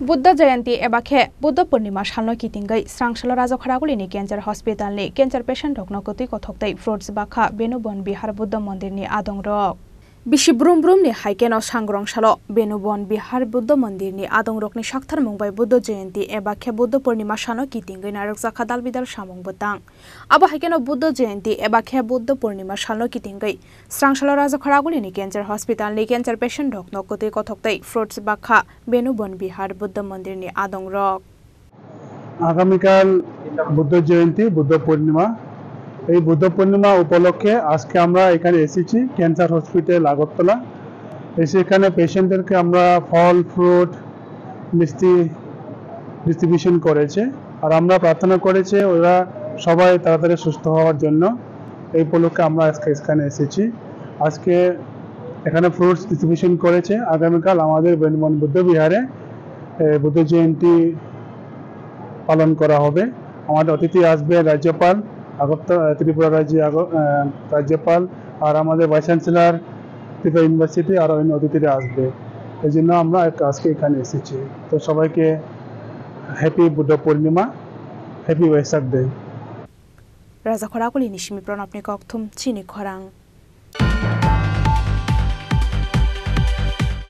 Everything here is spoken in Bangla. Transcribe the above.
बुद्ध जयंती एबाखे बुद्ध पूर्णिमा सालनो कितिंगै स्रांसल राजखरागुलिनि केन्सार हस्पिटालनि केन्सार पेशेन्ट ढकनकति कथकतै फ्रुट्स बाखा बेनुबन बिहार बुद्ध मन्दिरनि आदंरक बिसि ब्रुम ब्रुमनि हाइकेनो सांग्रंसालो बेनुबन बिहार बुद्ध मन्दिरनि आदंरकनि साक्थार मुंबाय बुद्ध जयंती एबाखे बुद्ध पूर्णिमा सानो कितिंगै नारकजाखा दालबिदाल सामं बतang abo हाइकेनो बुद्ध जयंती एबाखे बुद्ध पूर्णिमा सालनो कितिंगै स्रांसल राजखरागुलिनि केन्सार हस्पिटालनि केन्सार पेशेन्ट ढकनकति कथकतै फ्रुट्स बाखा बेनुबन बिहार बुद्ध मन्दिरनि आदंरक आगामीकाल बुद्ध जयंती बुद्ध पूर्णिमा এই বুদ্ধ পূর্ণিমা উপলক্ষে আজকে আমরা এখানে এসেছি ক্যান্সার হসপিটাল আগরতলা এসে এখানে পেশেন্টদেরকে আমরা ফল ফ্রুট মিষ্টি ডিস্ট্রিবিউশন করেছে আর আমরা প্রার্থনা করেছে ওরা সবাই তাড়াতাড়ি সুস্থ হওয়ার জন্য এই উপলক্ষে আমরা আজকে এখানে এসেছি আজকে এখানে ফ্রুটস ডিস্ট্রিবিউশন করেছে আগামীকাল আমাদের বেনুবন বুদ্ধ বিহারে বুদ্ধ জয়ন্তী পালন করা হবে আমাদের অতিথি আসবে রাজ্যপাল আগরতলা ত্রিপুরা রাজ্যপাল আর আমাদের ভাইস চ্যান্সেলর ত্রিপুরা ইউনিভার্সিটি আর অন্য অতিথিরা আসবে এই জন্য আমরা আজকে এখানে এসেছি তো সবাইকে happy Buddha Purnima happy ওয়েসাক day রাজাখরাকুলি নিশিমি প্রণবনি ককথুম চিনি খরাং